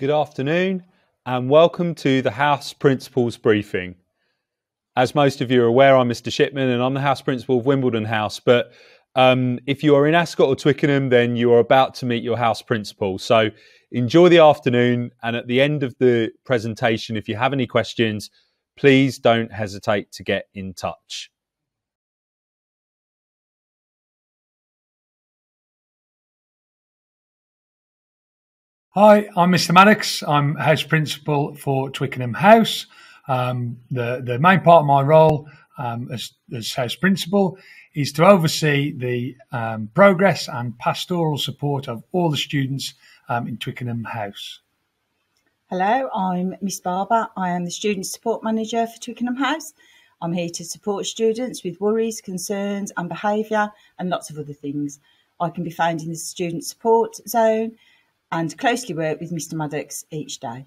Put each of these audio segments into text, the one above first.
Good afternoon and welcome to the House Principals Briefing. As most of you are aware, I'm Mr. Shipman and I'm the House Principal of Wimbledon House, but if you are in Ascot or Twickenham, then you are about to meet your House Principal. So enjoy the afternoon, and at the end of the presentation, if you have any questions, please don't hesitate to get in touch. Hi, I'm Mr. Maddox. I'm House Principal for Twickenham House. The main part of my role as House Principal is to oversee the progress and pastoral support of all the students in Twickenham House. Hello, I'm Miss Barber. I am the Student Support Manager for Twickenham House. I'm here to support students with worries, concerns and behaviour and lots of other things. I can be found in the Student Support Zone and closely work with Mr. Maddox each day.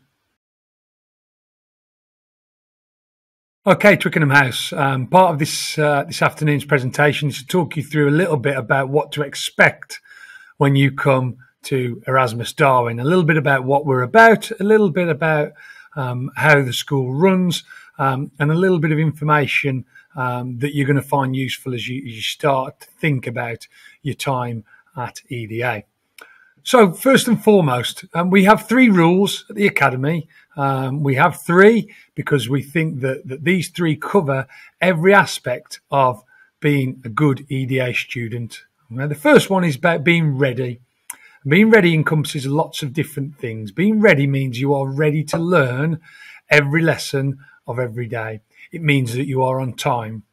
Okay, Twickenham House. Part of this afternoon's presentation is to talk you through a little bit about what to expect when you come to Erasmus Darwin, a little bit about what we're about, a little bit about how the school runs, and a little bit of information that you're going to find useful as you start to think about your time at EDA. So first and foremost, we have 3 rules at the Academy. We have 3 because we think that these 3 cover every aspect of being a good EDA student. Now, the first one is about being ready. Being ready encompasses lots of different things. Being ready means you are ready to learn every lesson of every day. It means that you are on time.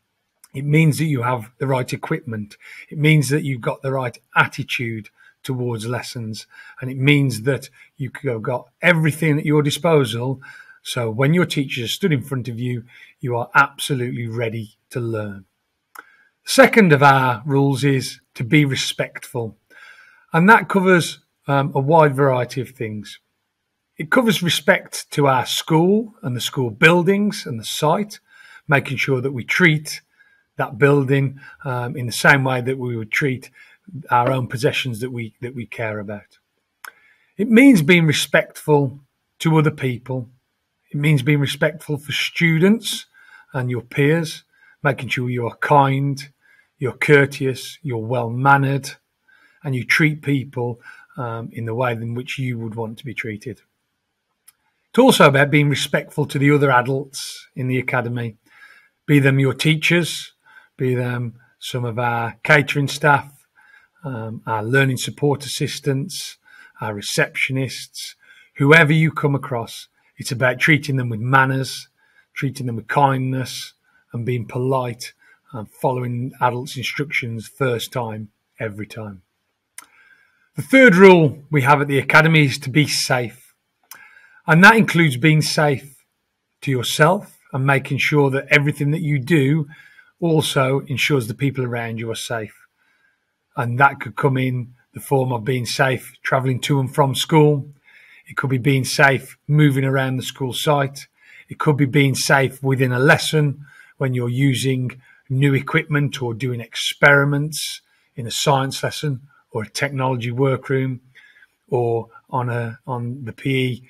It means that you have the right equipment. It means that you've got the right attitude towards lessons, and it means that you've got everything at your disposal, so when your teachers stood in front of you, you are absolutely ready to learn. Second of our rules is to be respectful, and that covers a wide variety of things. It covers respect to our school and the school buildings and the site, making sure that we treat that building in the same way that we would treat our own possessions that we care about. It means being respectful to other people. It means being respectful for students and your peers, making sure you are kind, you're courteous, you're well-mannered, and you treat people in the way in which you would want to be treated. It's also about being respectful to the other adults in the Academy, be them your teachers, be them some of our catering staff, our learning support assistants, our receptionists, whoever you come across. It's about treating them with manners, treating them with kindness and being polite and following adults' instructions first time, every time. The third rule we have at the Academy is to be safe. And that includes being safe to yourself and making sure that everything that you do also ensures the people around you are safe. And that could come in the form of being safe travelling to and from school. It could be being safe moving around the school site. It could be being safe within a lesson when you're using new equipment or doing experiments in a science lesson or a technology workroom or on the PE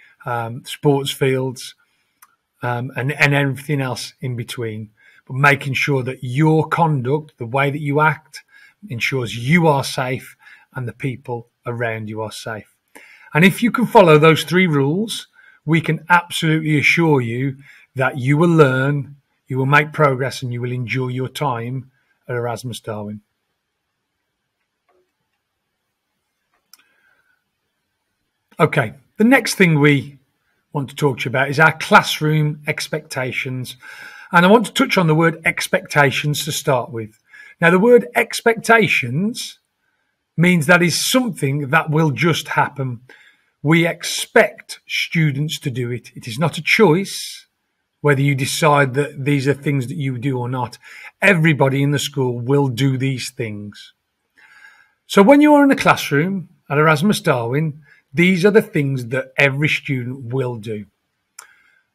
sports fields and everything else in between. But making sure that your conduct, the way that you act, ensures you are safe and the people around you are safe. And if you can follow those 3 rules, we can absolutely assure you that you will learn, you will make progress, and you will enjoy your time at Erasmus Darwin. Okay, the next thing we want to talk to you about is our classroom expectations. And I want to touch on the word expectations to start with. Now, the word expectations means that is something that will just happen. We expect students to do it. It is not a choice whether you decide that these are things that you do or not. Everybody in the school will do these things. So when you are in a classroom at Erasmus Darwin, these are the things that every student will do.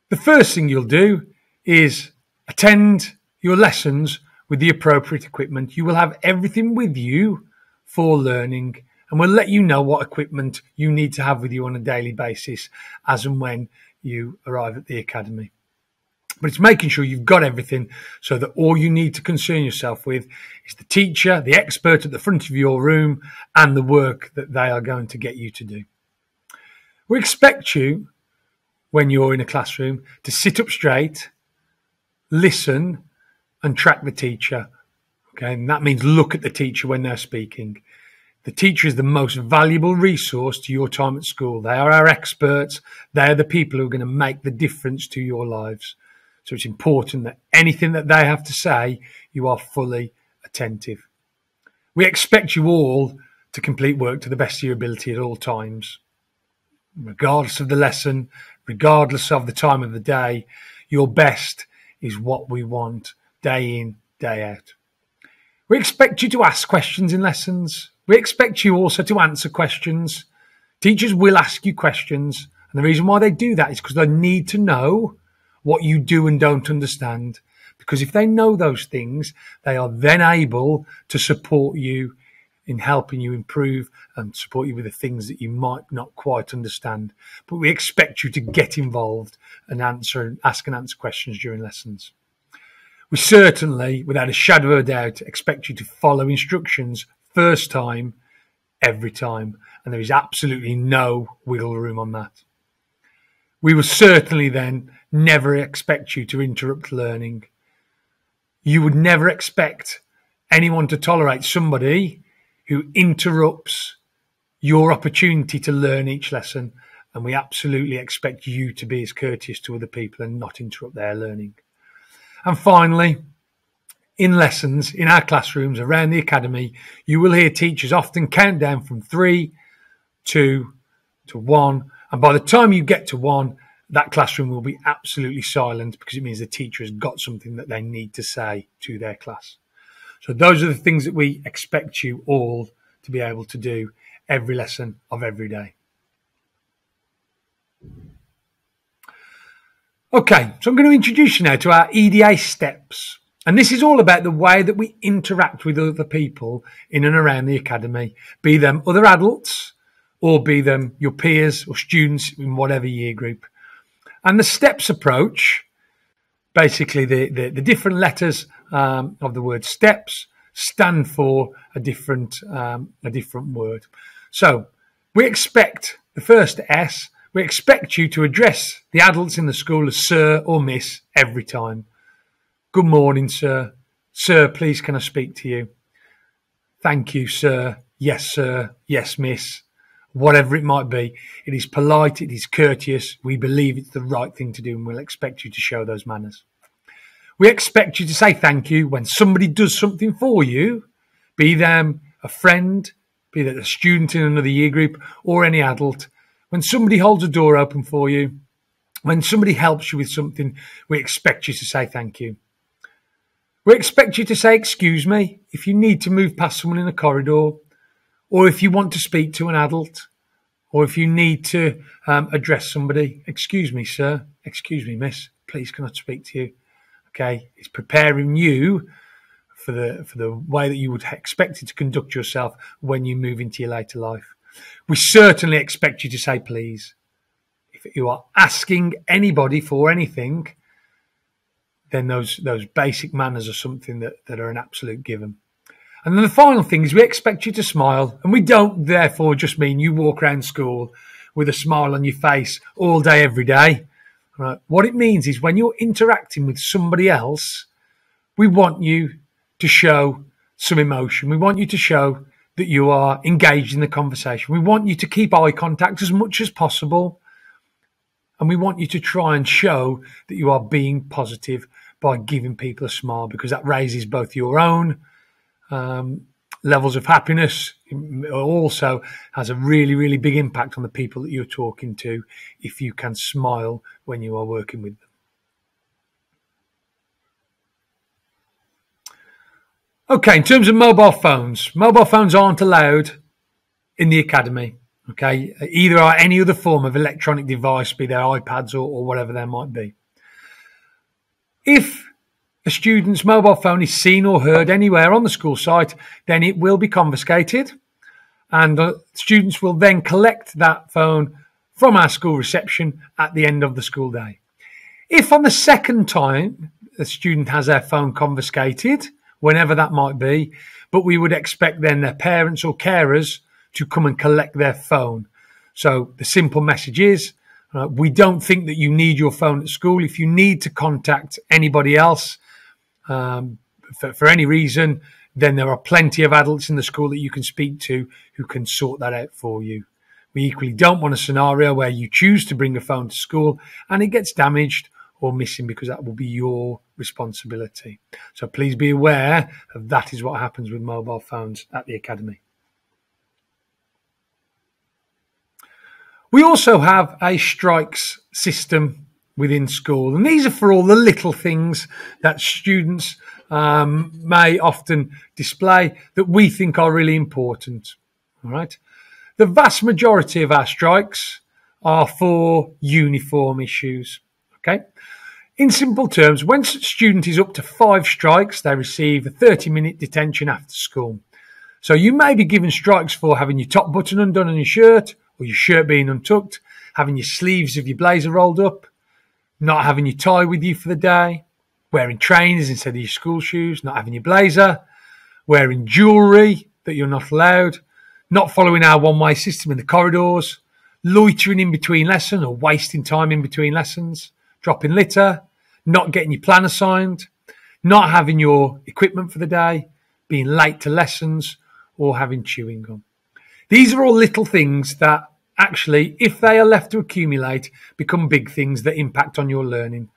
The first thing you'll do is attend your lessons with the appropriate equipment. You will have everything with you for learning And we'll let you know what equipment you need to have with you on a daily basis as and when you arrive at the academy. But it's making sure you've got everything so that all you need to concern yourself with is the teacher, the expert at the front of your room, and the work that they are going to get you to do. We expect you, when you're in a classroom, to sit up straight, listen, and track the teacher. Okay, and that means look at the teacher when they're speaking. The teacher is the most valuable resource to your time at school. They are our experts. They are the people who are going to make the difference to your lives. So it's important that anything that they have to say, you are fully attentive. We expect you all to complete work to the best of your ability at all times. Regardless of the lesson, regardless of the time of the day, your best is what we want day in, day out. We expect you to ask questions in lessons. We expect you also to answer questions. Teachers will ask you questions. And the reason why they do that is because they need to know what you do and don't understand. Because if they know those things, they are then able to support you in helping you improve and support you with the things that you might not quite understand. But we expect you to get involved and ask and answer questions during lessons. We certainly, without a shadow of a doubt, expect you to follow instructions first time, every time. And there is absolutely no wiggle room on that. We will certainly then never expect you to interrupt learning. You would never expect anyone to tolerate somebody who interrupts your opportunity to learn each lesson. And we absolutely expect you to be as courteous to other people and not interrupt their learning. And finally, in lessons, in our classrooms around the academy, you will hear teachers often count down from 3, 2 to 1. And by the time you get to 1, that classroom will be absolutely silent because it means the teacher has got something that they need to say to their class. So those are the things that we expect you all to be able to do every lesson of every day. Okay, so I'm going to introduce you now to our EDA steps. And this is all about the way that we interact with other people in and around the academy, be them other adults or be them your peers or students in whatever year group. And the steps approach, basically the different letters of the word steps stand for a different word. So we expect the first S, we expect you to address the adults in the school as sir or miss every time. Good morning, sir. Sir, please can I speak to you? Thank you, sir. Yes, sir. Yes, miss. Whatever it might be. It is polite. It is courteous. We believe it's the right thing to do and we'll expect you to show those manners. We expect you to say thank you when somebody does something for you, be them a friend, be that a student in another year group or any adult. When somebody holds a door open for you, when somebody helps you with something, we expect you to say thank you. We expect you to say, excuse me, if you need to move past someone in a corridor, or if you want to speak to an adult, or if you need to address somebody. Excuse me, sir. Excuse me, miss. Please, can I speak to you? Okay, it's preparing you for the way that you would expect it to conduct yourself when you move into your later life. We certainly expect you to say please. If you are asking anybody for anything, then those basic manners are something that are an absolute given. And then the final thing is we expect you to smile. And we don't therefore just mean you walk around school with a smile on your face all day, every day. Right? What it means is when you're interacting with somebody else, we want you to show some emotion. We want you to show that you are engaged in the conversation. We want you to keep eye contact as much as possible. And we want you to try and show that you are being positive by giving people a smile, because that raises both your own levels of happiness. It also has a really, really big impact on the people that you're talking to if you can smile when you are working with them. Okay, in terms of mobile phones aren't allowed in the academy. Okay, either or any other form of electronic device, be they iPads or whatever there might be. If a student's mobile phone is seen or heard anywhere on the school site, then it will be confiscated and students will then collect that phone from our school reception at the end of the school day. If on the second time the student has their phone confiscated, whenever that might be, but we would expect then their parents or carers to come and collect their phone. So the simple message is, we don't think that you need your phone at school. If you need to contact anybody else for any reason, then there are plenty of adults in the school that you can speak to who can sort that out for you. We equally don't want a scenario where you choose to bring a phone to school and it gets damaged or missing, because that will be your responsibility. So please be aware of that is what happens with mobile phones at the academy. We also have a strikes system within school, and these are for all the little things that students may often display that we think are really important. All right. The vast majority of our strikes are for uniform issues. Okay. In simple terms, when a student is up to 5 strikes, they receive a 30-minute detention after school. So you may be given strikes for having your top button undone on your shirt, or your shirt being untucked, having your sleeves of your blazer rolled up, not having your tie with you for the day, wearing trainers instead of your school shoes, not having your blazer, wearing jewellery that you're not allowed, not following our one-way system in the corridors, loitering in between lessons or wasting time in between lessons, dropping litter, not getting your plan assigned, not having your equipment for the day, being late to lessons, or having chewing gum. These are all little things that actually, if they are left to accumulate, become big things that impact on your learning.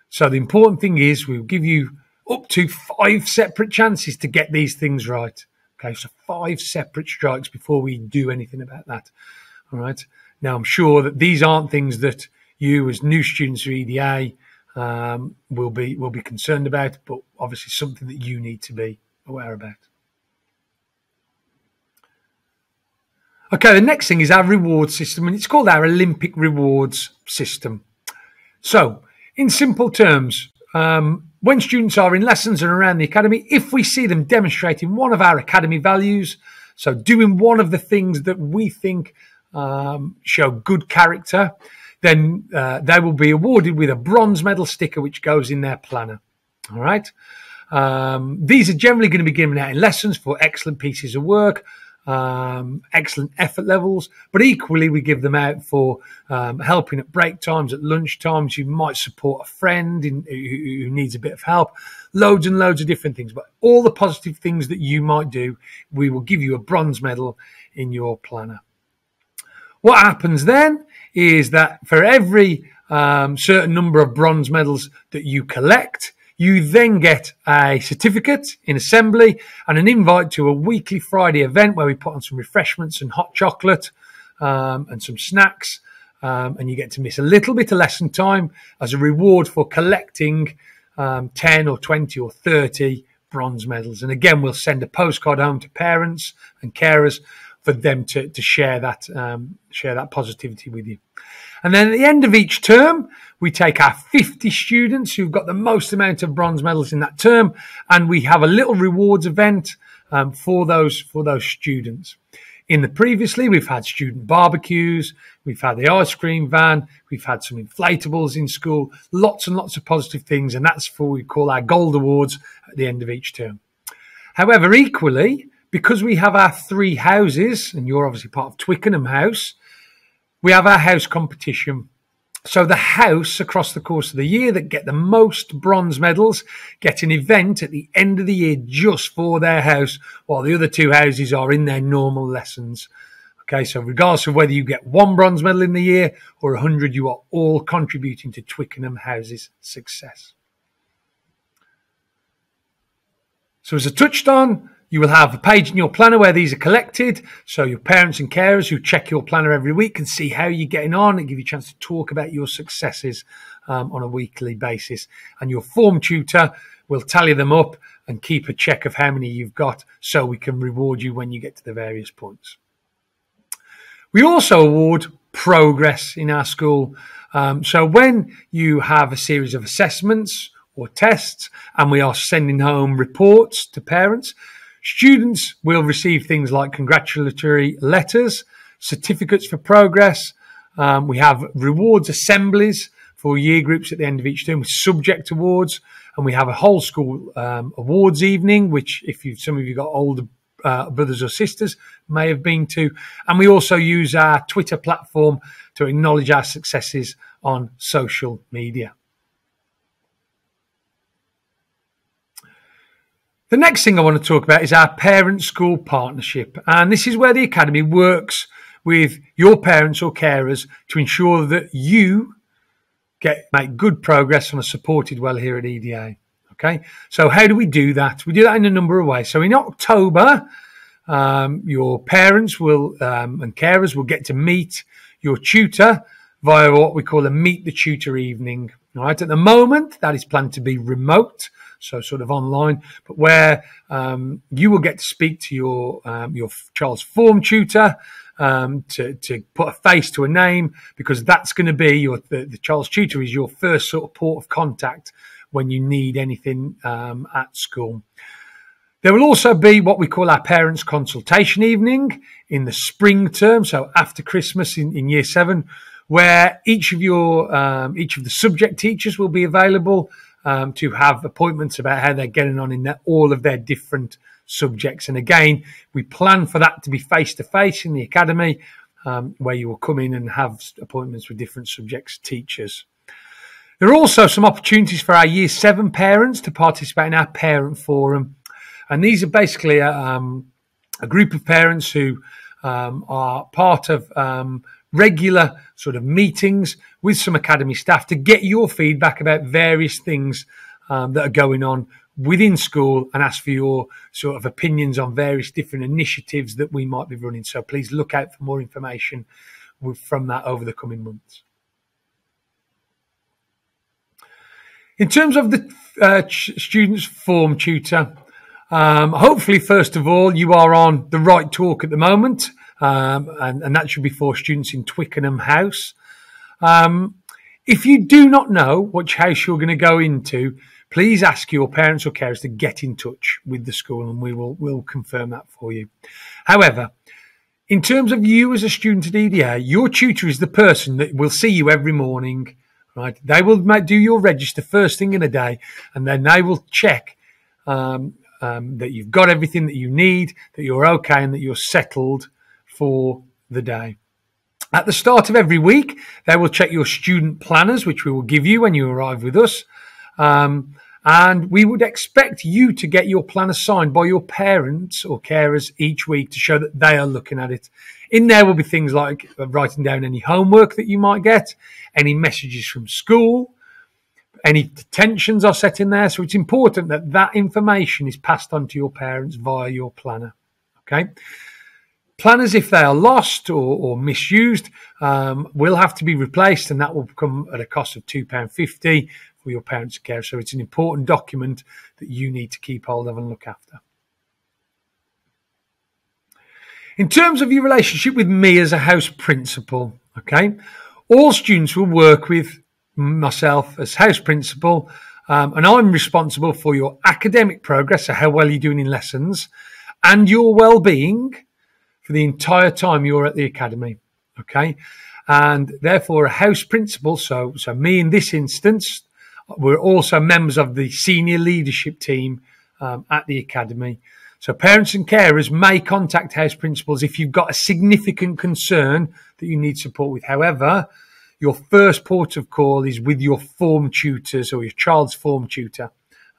So the important thing is we'll give you up to 5 separate chances to get these things right. Okay, so 5 separate strikes before we do anything about that. All right. Now, I'm sure that these aren't things that you as new students of EDA will be concerned about, but obviously something that you need to be aware about. Okay, the next thing is our reward system, and it's called our Olympic rewards system. So, in simple terms, when students are in lessons and around the academy, if we see them demonstrating one of our academy values, so doing one of the things that we think show good character, then they will be awarded with a bronze medal sticker which goes in their planner. All right. These are generally going to be given out in lessons for excellent pieces of work, excellent effort levels, but equally we give them out for helping at break times, at lunch times. You might support a friend who needs a bit of help, loads and loads of different things. But all the positive things that you might do, we will give you a bronze medal in your planner. What happens then is that for every certain number of bronze medals that you collect, you then get a certificate in assembly and an invite to a weekly Friday event where we put on some refreshments and hot chocolate and some snacks. And you get to miss a little bit of lesson time as a reward for collecting 10 or 20 or 30 bronze medals. And again, we'll send a postcard home to parents and carers for them to share that positivity with you. And then at the end of each term, we take our 50 students who've got the most amount of bronze medals in that term, and we have a little rewards event for those students. Previously, we've had student barbecues, we've had the ice cream van, we've had some inflatables in school, lots and lots of positive things, and that's what we call our gold awards at the end of each term. However, equally, because we have our 3 houses, and you're obviously part of Twickenham House, we have our house competition. So the house across the course of the year that get the most bronze medals get an event at the end of the year just for their house, while the other 2 houses are in their normal lessons. Okay, so regardless of whether you get 1 bronze medal in the year or 100, you are all contributing to Twickenham House's success. So as I touched on, you will have a page in your planner where these are collected, so your parents and carers who check your planner every week can see how you're getting on and give you a chance to talk about your successes on a weekly basis. And your form tutor will tally them up and keep a check of how many you've got so we can reward you when you get to the various points. We also award progress in our school. So when you have a series of assessments or tests and we are sending home reports to parents, Students will receive things like congratulatory letters, certificates for progress. We have rewards assemblies for year groups at the end of each term with subject awards, and we have a whole school awards evening, which some of you got older brothers or sisters may have been to. And we also use our Twitter platform to acknowledge our successes on social media. The next thing I want to talk about is our parent-school partnership. And this is where the Academy works with your parents or carers to ensure that you make good progress on a supported well here at EDA. Okay, so how do we do that? We do that in a number of ways. So in October, your parents will and carers will get to meet your tutor via what we call a Meet the Tutor evening. All right, at the moment, that is planned to be remote, so sort of online, but where you will get to speak to your child's form tutor to put a face to a name, because that's going to be the child's tutor is your first sort of port of contact when you need anything at school. There will also be what we call our parents' consultation evening in the spring term, so after Christmas in Year 7, where each of the subject teachers will be available to have appointments about how they're getting on in all of their different subjects. And again, we plan for that to be face-to-face in the Academy, where you will come in and have appointments with different subjects teachers. There are also some opportunities for our Year 7 parents to participate in our parent forum. And these are basically a group of parents who are part of regular sort of meetings with some Academy staff to get your feedback about various things that are going on within school and ask for your sort of opinions on various different initiatives that we might be running. So please look out for more information from that over the coming months. In terms of the student's form tutor, hopefully, first of all, you are on the right talk at the moment, and that should be for students in Twickenham House. If you do not know which house you're going to go into, please ask your parents or carers to get in touch with the school, and we'll confirm that for you. However, in terms of you as a student at EDA, your tutor is the person that will see you every morning. Right? They will do your register first thing in the day, and then they will check that you've got everything that you need, that you're okay, and that you're settled for the day. At the start of every week, they will check your student planners, which we will give you when you arrive with us. And we would expect you to get your planner signed by your parents or carers each week to show that they are looking at it. In there will be things like writing down any homework that you might get, any messages from school, any detentions are set in there. So it's important that that information is passed on to your parents via your planner. Okay. Planners, if they are lost or misused, will have to be replaced, and that will come at a cost of £2.50 for your parents' care. So it's an important document that you need to keep hold of and look after. In terms of your relationship with me as a house principal, okay, all students will work with myself as house principal, and I'm responsible for your academic progress, so how well you're doing in lessons, and your well-being for the entire time you're at the Academy, okay? And therefore, a house principal, so me in this instance, we're also members of the senior leadership team at the Academy. So parents and carers may contact house principals if you've got a significant concern that you need support with. However, your first port of call is with your form tutors or your child's form tutor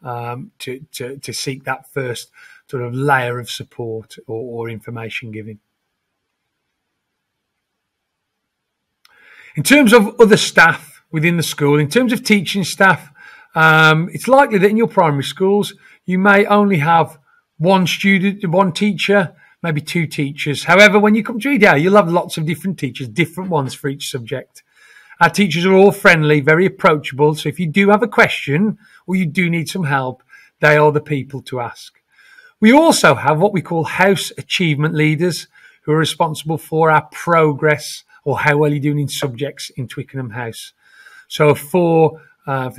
to seek that first sort of layer of support or information giving. In terms of other staff within the school, in terms of teaching staff, it's likely that in your primary schools, you may only have one student, one teacher, maybe two teachers. However, when you come to EDA, you'll have lots of different teachers, different ones for each subject. Our teachers are all friendly, very approachable. So if you do have a question or you do need some help, they are the people to ask. We also have what we call house achievement leaders who are responsible for our progress or how well you're doing in subjects in Twickenham House. So for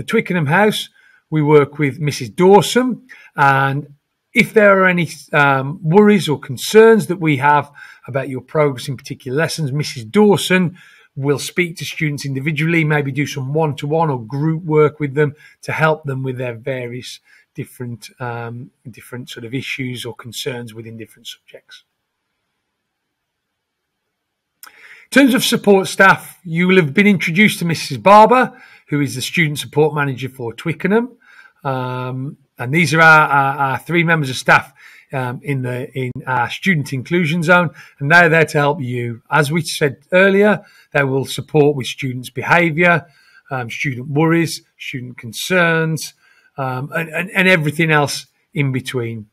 Twickenham House, we work with Mrs. Dawson, and If there are any worries or concerns that we have about your progress in particular lessons, Mrs. Dawson will speak to students individually, maybe do some one-to-one or group work with them to help them with their various different sort of issues or concerns within different subjects. In terms of support staff, you will have been introduced to Mrs. Barber, who is the student support manager for Twickenham. And these are our three members of staff in our student inclusion zone, and they're there to help you. As we said earlier, they will support with students' behaviour, student worries, student concerns, and everything else in between.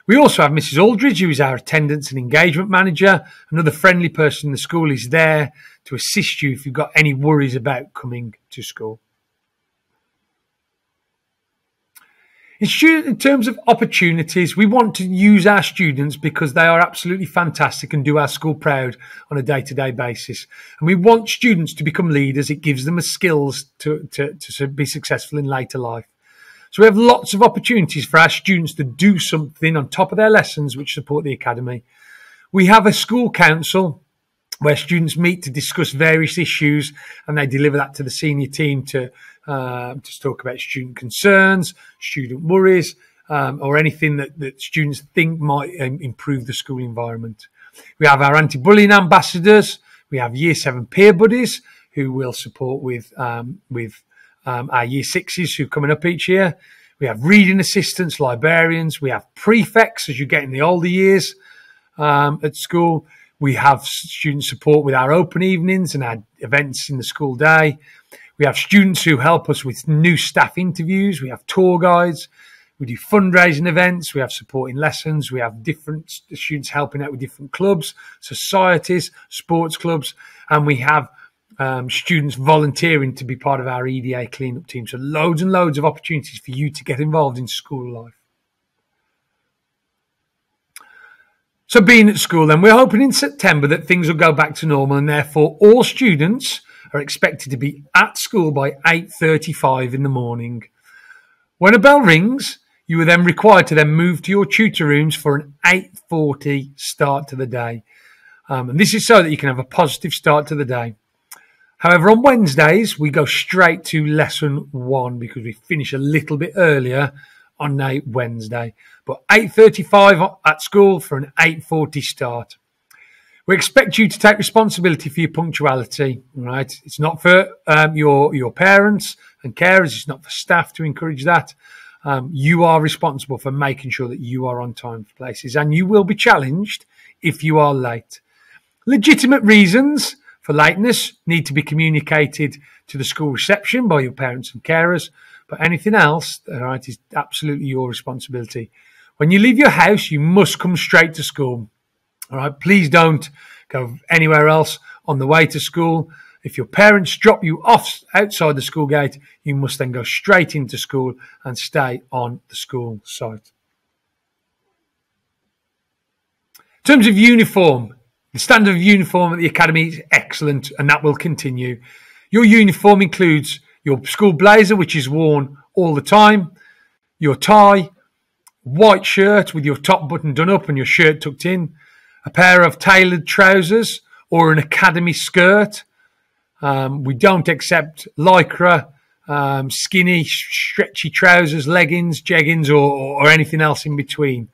We also have Mrs. Aldridge, who is our attendance and engagement manager. Another friendly person in the school is there to assist you if you've got any worries about coming to school. In terms of opportunities, we want to use our students because they are absolutely fantastic and do our school proud on a day-to-day basis. And we want students to become leaders. It gives them the skills to be successful in later life. So we have lots of opportunities for our students to do something on top of their lessons which support the academy. We have a school council where students meet to discuss various issues, and they deliver that to the senior team to talk about student concerns, student worries, or anything that students think might improve the school environment. We have our anti-bullying ambassadors. We have Year 7 peer buddies who will support with our Year 6s who are coming up each year. We have reading assistants, librarians. We have prefects as you get in the older years at school. We have student support with our open evenings and our events in the school day. We have students who help us with new staff interviews. We have tour guides. We do fundraising events. We have supporting lessons. We have different students helping out with different clubs, societies, sports clubs. And we have students volunteering to be part of our EDA cleanup team. So loads and loads of opportunities for you to get involved in school life. So being at school then, we're hoping in September that things will go back to normal, and therefore all students are expected to be at school by 8:35 in the morning. When a bell rings, you are then required to then move to your tutor rooms for an 8:40 start to the day. And this is so that you can have a positive start to the day. However, on Wednesdays, we go straight to lesson 1 because we finish a little bit earlier on a Wednesday. But 8:35 at school for an 8:40 start. We expect you to take responsibility for your punctuality, right? It's not for your parents and carers. It's not for staff to encourage that. You are responsible for making sure that you are on time for places, and you will be challenged if you are late. Legitimate reasons for lateness need to be communicated to the school reception by your parents and carers, but anything else, right, is absolutely your responsibility. When you leave your house, you must come straight to school. All right, please don't go anywhere else on the way to school. If your parents drop you off outside the school gate, you must then go straight into school and stay on the school site. In terms of uniform, the standard of uniform at the academy is excellent, and that will continue. Your uniform includes your school blazer, which is worn all the time, your tie, white shirt with your top button done up and your shirt tucked in, a pair of tailored trousers or an academy skirt. We don't accept lycra, skinny, stretchy trousers, leggings, jeggings, or anything else in between.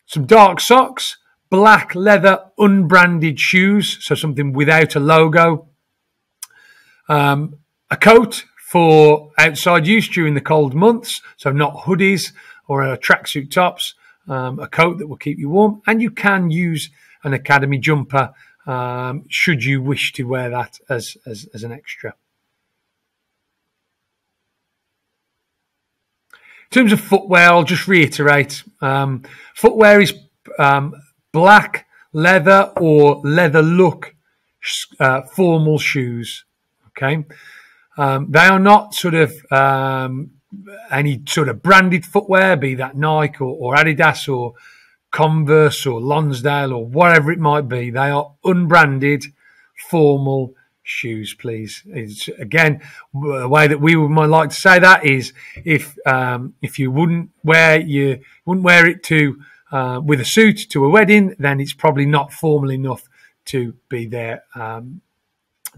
Some dark socks, black leather unbranded shoes, so something without a logo. A coat for outside use during the cold months, so not hoodies or tracksuit tops. A coat that will keep you warm, and you can use an academy jumper should you wish to wear that as an extra. In terms of footwear, I'll just reiterate, footwear is black leather or leather look formal shoes. Okay, they are not sort of any sort of branded footwear, be that Nike or Adidas or Converse or Lonsdale or whatever it might be. They are unbranded, formal shoes, please. It's, again, the way that we might like to say that is if you wouldn't wear it to with a suit to a wedding, then it's probably not formal enough to be there,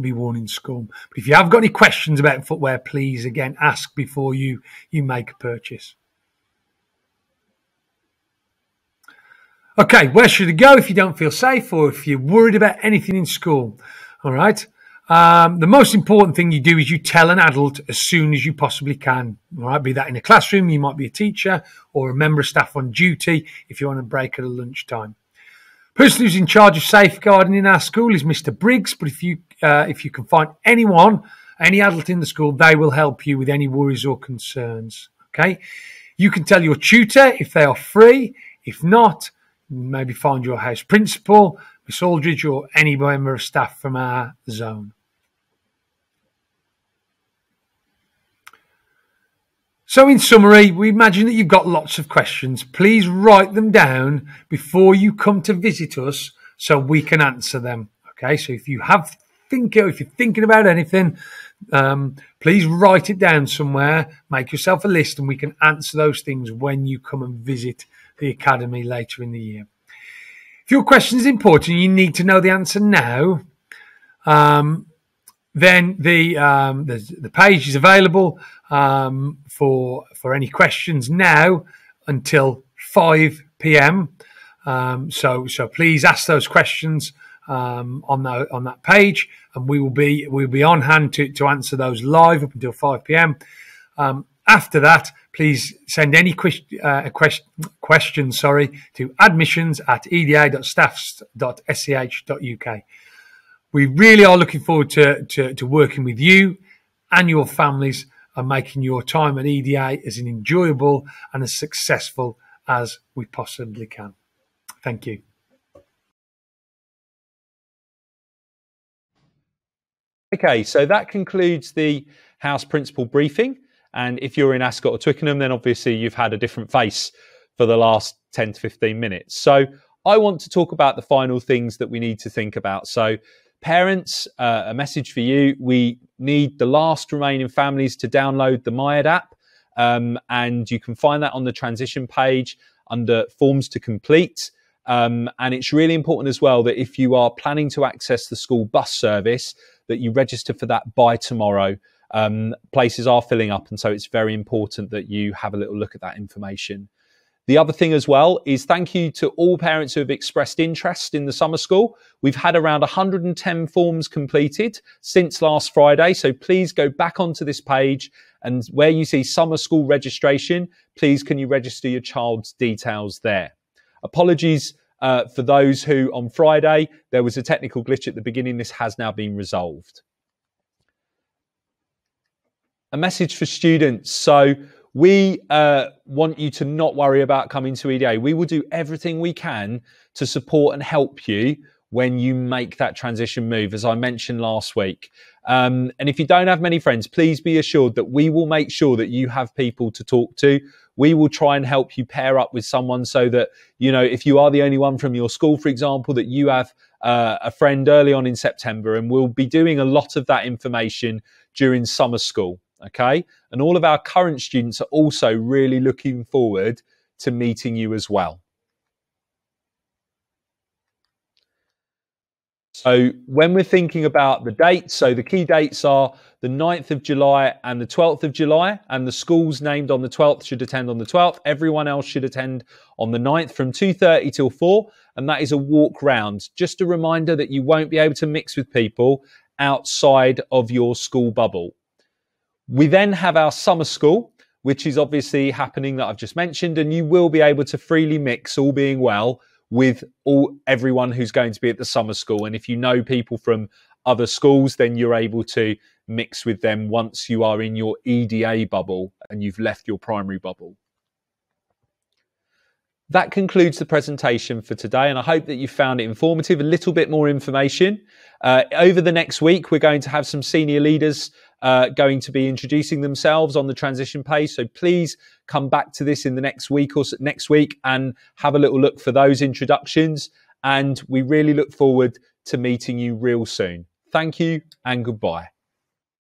be worn in school. But if you have got any questions about footwear, please again ask before you make a purchase. Okay, where should you go if you don't feel safe or if you're worried about anything in school? All right. The most important thing you do is you tell an adult as soon as you possibly can. All right. Be that in a classroom, you might be a teacher or a member of staff on duty if you're on a break at a lunchtime. Person who's in charge of safeguarding in our school is Mr. Briggs, but if you can find any adult in the school, they will help you with any worries or concerns. Okay. You can tell your tutor if they are free. If not, maybe find your house principal, Miss Aldridge, or any member of staff from our zone. So in summary, we imagine that you've got lots of questions. Please write them down before you come to visit us so we can answer them. Okay, so if you're thinking about anything, please write it down somewhere, make yourself a list, and we can answer those things when you come and visit the Academy later in the year. If your question is important, you need to know the answer now, then the page is available for any questions now until 5 p.m. So please ask those questions on that page, and we'll be on hand to answer those live up until 5 p.m. After that, please send any questions to admissions@eda.staffs.sch.uk. We really are looking forward to working with you and your families and making your time at EDA as enjoyable and as successful as we possibly can. Thank you. Okay, so that concludes the House Principal briefing. And if you're in Ascot or Twickenham, then obviously you've had a different face for the last 10 to 15 minutes. So I want to talk about the final things that we need to think about. So parents, a message for you. We need the last remaining families to download the MyEd app. And you can find that on the transition page under forms to complete. And it's really important as well that if you are planning to access the school bus service, that you register for that by tomorrow. Places are filling up, and so it's very important that you have a little look at that information. The other thing as well is thank you to all parents who have expressed interest in the summer school. We've had around 110 forms completed since last Friday, so please go back onto this page, and where you see summer school registration, please can you register your child's details there. Apologies for those who on Friday, there was a technical glitch at the beginning. This has now been resolved. A message for students. So we want you to not worry about coming to EDA. We will do everything we can to support and help you when you make that transition move, as I mentioned last week. And if you don't have many friends, please be assured that we will make sure that you have people to talk to. We will try and help you pair up with someone so that, you know, if you are the only one from your school, for example, that you have a friend early on in September, and we'll be doing a lot of that information during summer school. Okay, and all of our current students are also really looking forward to meeting you as well. So when we're thinking about the dates, so the key dates are the 9th of July and the 12th of July, and the schools named on the 12th should attend on the 12th. Everyone else should attend on the 9th from 2:30 till 4, and that is a walk round. Just a reminder that you won't be able to mix with people outside of your school bubble. We then have our summer school, which is obviously happening that I've just mentioned, and you will be able to freely mix, all being well, with everyone who's going to be at the summer school. And if you know people from other schools, then you're able to mix with them once you are in your EDA bubble and you've left your primary bubble. That concludes the presentation for today, and I hope that you found it informative, a little bit more information. Over the next week, we're going to have some senior leaders going to be introducing themselves on the transition page. So please come back to this in the next week or next week and have a little look for those introductions. And we really look forward to meeting you real soon. Thank you and goodbye.